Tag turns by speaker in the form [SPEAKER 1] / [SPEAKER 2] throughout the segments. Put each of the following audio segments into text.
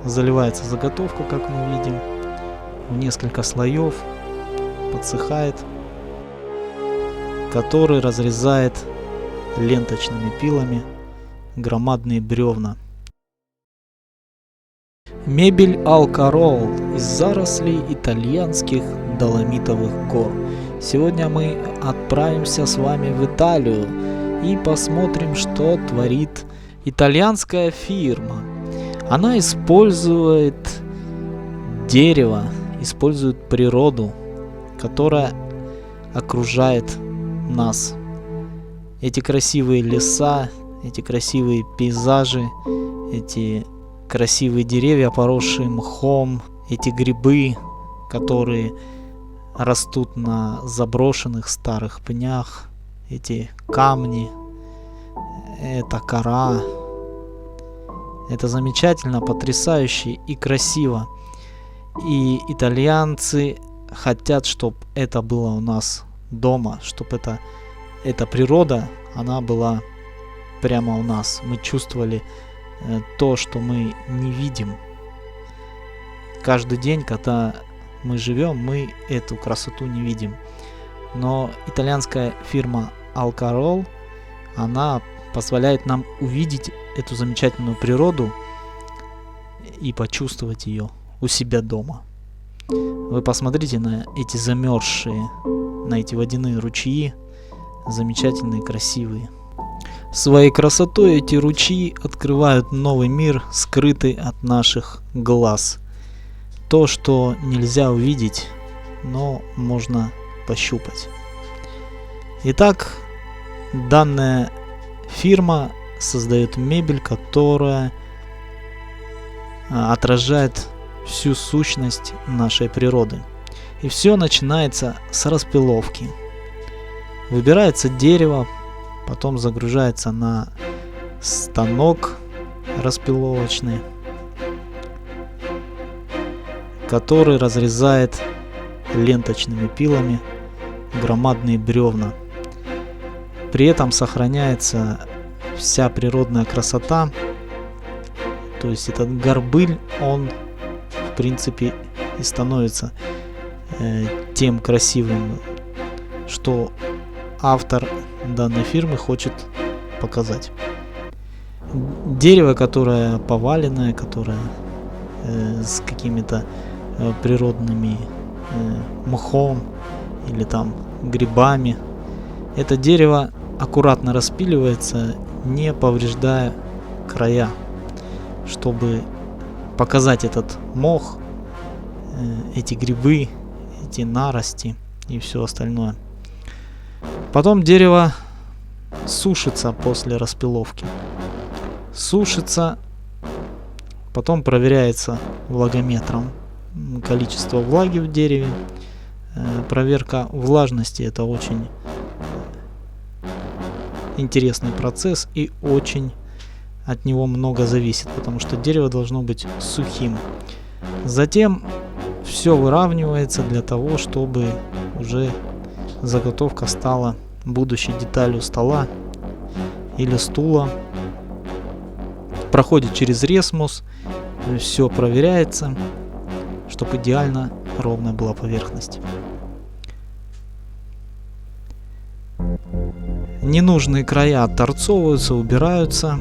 [SPEAKER 1] Заливается заготовка, как мы видим, в несколько слоев, подсыхает, который разрезает ленточными пилами громадные бревна. Мебель Алкарол из зарослей итальянских доломитовых гор. Сегодня мы отправимся с вами в Италию и посмотрим, что творит итальянская фирма. Она использует дерево, использует природу, которая окружает нас. Эти красивые леса, эти красивые пейзажи, эти красивые деревья, поросшие мхом, эти грибы, которые растут на заброшенных старых пнях, эти камни, эта кора. Это замечательно, потрясающе и красиво. И итальянцы хотят, чтобы это было у нас дома, чтобы эта природа, она была прямо у нас. Мы чувствовали то, что мы не видим. Каждый день, когда мы живем, мы эту красоту не видим. Но итальянская фирма Alcarol, она позволяет нам увидеть эту замечательную природу и почувствовать ее у себя дома. Вы посмотрите на эти замерзшие, на эти водяные ручьи, замечательные, красивые. Своей красотой эти ручьи открывают новый мир, скрытый от наших глаз. То, что нельзя увидеть, но можно пощупать. Итак, данная фирма создает мебель, которая отражает всю сущность нашей природы. И все начинается с распиловки. Выбирается дерево, потом загружается на станок распиловочный, который разрезает ленточными пилами громадные бревна. При этом сохраняется вся природная красота. То есть этот горбыль, он в принципе и становится тем красивым, что автор данной фирмы хочет показать. Дерево, которое поваленное, которое с какими-то природными мхом или там грибами, это дерево аккуратно распиливается, не повреждая края, чтобы показать этот мох, эти грибы, эти нарости и все остальное. Потом дерево сушится после распиловки. Сушится, потом проверяется влагометром количество влаги в дереве. Проверка влажности — это очень интересный процесс и очень от него много зависит, потому что дерево должно быть сухим. Затем все выравнивается для того, чтобы уже заготовка стала будущей деталью стола или стула. Проходит через ресмус, все проверяется, чтобы идеально ровная была поверхность. Ненужные края отторцовываются, убираются.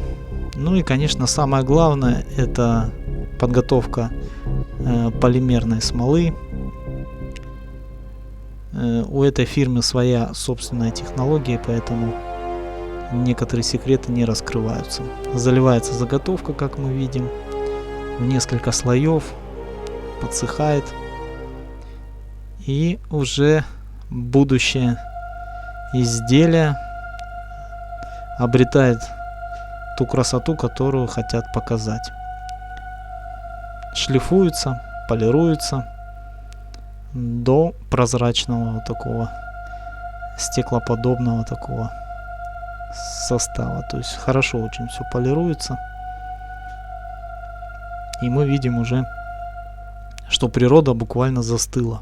[SPEAKER 1] Ну и, конечно, самое главное — это подготовка полимерной смолы. У этой фирмы своя собственная технология, поэтому некоторые секреты не раскрываются. Заливается заготовка, как мы видим, в несколько слоев, подсыхает, и уже будущее изделие обретает ту красоту, которую хотят показать. Шлифуется, полируется до прозрачного вот такого стеклоподобного такого состава. То есть хорошо очень все полируется. И мы видим уже, что природа буквально застыла.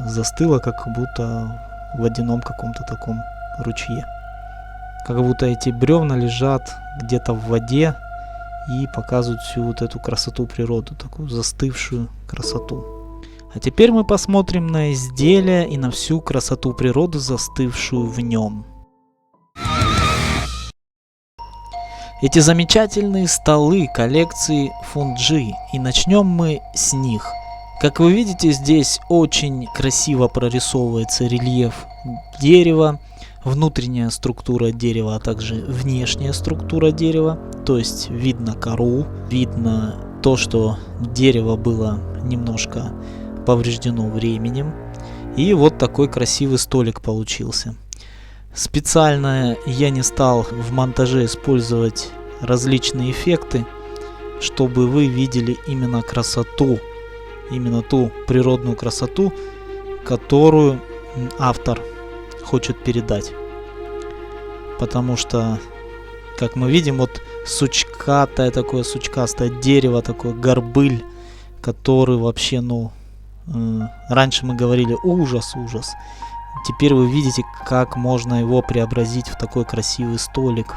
[SPEAKER 1] Застыла, как будто в водяном каком-то таком ручье. Как будто эти бревна лежат где-то в воде и показывают всю вот эту красоту природы, такую застывшую красоту. А теперь мы посмотрим на изделие и на всю красоту природы, застывшую в нем. Эти замечательные столы коллекции Фунджи, и начнем мы с них. Как вы видите, здесь очень красиво прорисовывается рельеф дерева, внутренняя структура дерева, а также внешняя структура дерева. То есть видно кору, видно то, что дерево было немножко повреждено временем. И вот такой красивый столик получился. Специально я не стал в монтаже использовать различные эффекты, чтобы вы видели именно красоту, именно ту природную красоту, которую автор хочет передать. Потому что, как мы видим, вот сучкастое дерево, такое горбыль, который вообще, раньше мы говорили ужас. Теперь вы видите, как можно его преобразить в такой красивый столик.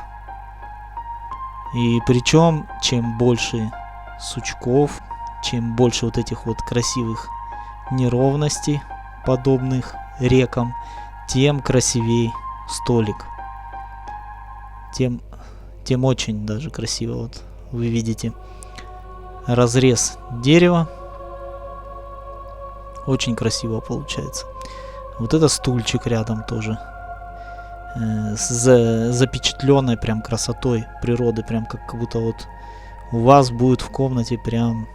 [SPEAKER 1] И причем, чем больше сучков, чем больше вот этих вот красивых неровностей, подобных рекам, тем красивей столик. Тем очень даже красиво. Вот вы видите разрез дерева. Очень красиво получается. Вот это стульчик рядом тоже. С запечатленной прям красотой природы. Прям как будто вот у вас будет в комнате прям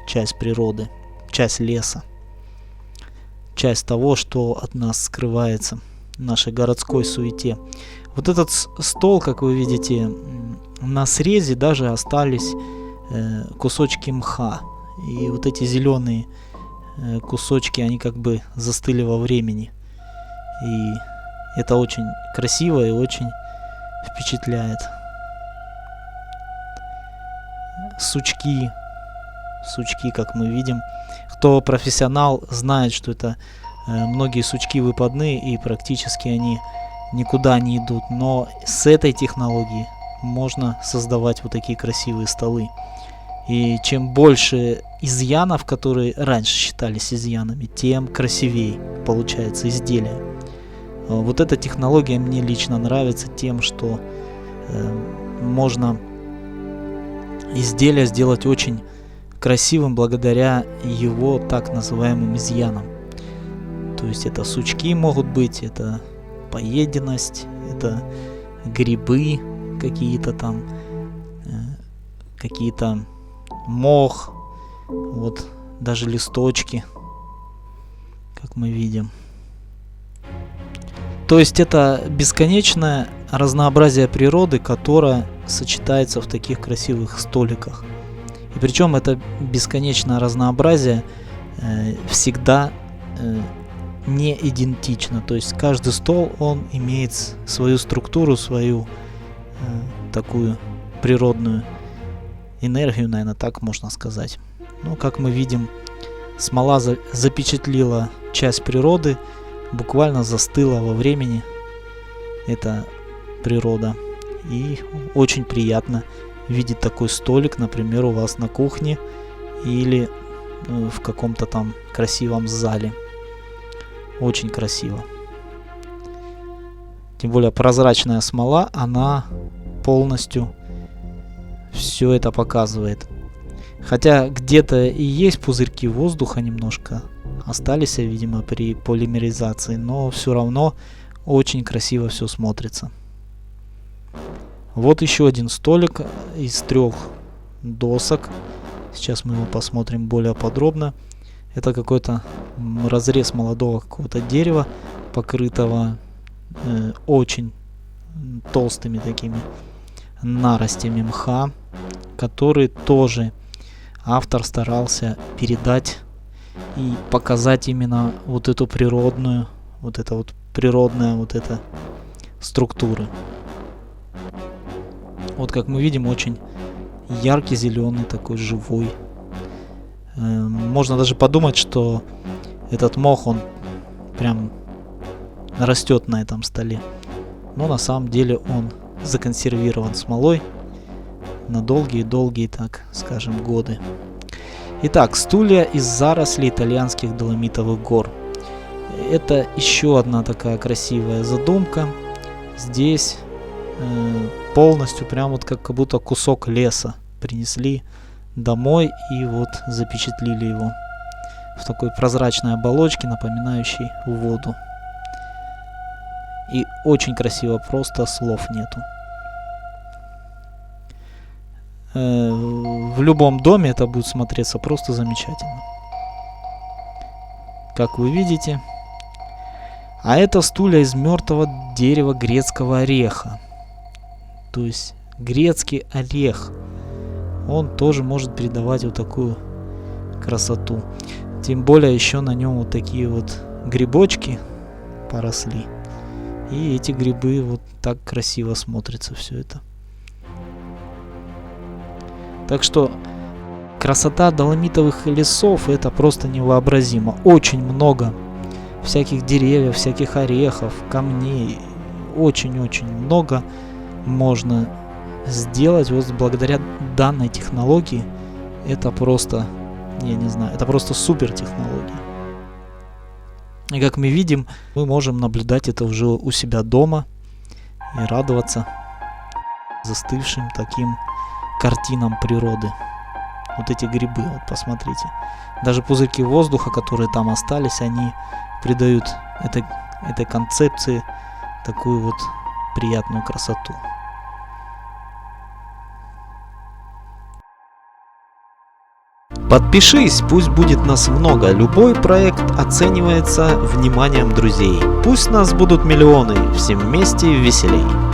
[SPEAKER 1] часть природы. Часть леса. Часть того, что от нас скрывается в нашей городской суете. Вот этот стол, как вы видите, на срезе даже остались кусочки мха. И вот эти зеленые кусочки, они как бы застыли во времени. И это очень красиво и очень впечатляет. Сучки, как мы видим. Кто профессионал, знает, что это многие сучки выпадные, и практически они никуда не идут. Но с этой технологией можно создавать вот такие красивые столы. И чем больше изъянов, которые раньше считались изъянами, тем красивее получается изделие. Вот эта технология мне лично нравится тем, что можно изделие сделать очень красивым благодаря его так называемым изъянам. То есть это сучки могут быть, это поеденность, это грибы какие-то там, какие-то мох, вот даже листочки, как мы видим. То есть это бесконечное разнообразие природы, которое сочетается в таких красивых столиках. И причем это бесконечное разнообразие всегда не идентично. То есть каждый стол, он имеет свою структуру, свою такую природную энергию, наверное, так можно сказать. Ну, как мы видим, смола запечатлила часть природы, буквально застыла во времени эта природа. И очень приятно видеть такой столик, например, у вас на кухне или в каком-то там красивом зале. Очень красиво. Тем более прозрачная смола, она полностью все это показывает. Хотя где-то и есть пузырьки воздуха немножко остались, видимо, при полимеризации, но все равно очень красиво все смотрится. Вот еще один столик из 3 досок. Сейчас мы его посмотрим более подробно. Это какой-то разрез молодого какого-то дерева, покрытого очень толстыми такими наростями мха, который тоже автор старался передать и показать именно вот эту природную, вот эта структура. Вот как мы видим, очень яркий зеленый, такой живой. Можно даже подумать, что этот мох, он прям растет на этом столе. Но на самом деле он законсервирован смолой. на долгие-долгие, так скажем, годы. Итак, стулья из зарослей итальянских доломитовых гор. Это еще одна такая красивая задумка. Здесь полностью прям вот как будто кусок леса принесли домой и вот запечатлили его в такой прозрачной оболочке, напоминающей воду. И очень красиво, просто слов нету. В любом доме это будет смотреться просто замечательно. Как вы видите. А это стулья из мертвого дерева грецкого ореха. То есть грецкий орех. Он тоже может придавать вот такую красоту. Тем более еще на нем вот такие вот грибочки поросли. И эти грибы вот так красиво смотрится все это. Так что красота доломитовых лесов это просто невообразимо. Очень много всяких деревьев, всяких орехов, камней. Очень-очень много можно сделать вот благодаря данной технологии. Это просто, я не знаю, это просто супер технология. И как мы видим, мы можем наблюдать это уже у себя дома и радоваться застывшим таким картинам природы. Вот эти грибы, вот посмотрите. Даже пузырьки воздуха, которые там остались, они придают этой концепции такую вот приятную красоту.
[SPEAKER 2] Подпишись, пусть будет нас много. Любой проект оценивается вниманием друзей. Пусть нас будут миллионы, всем вместе веселей.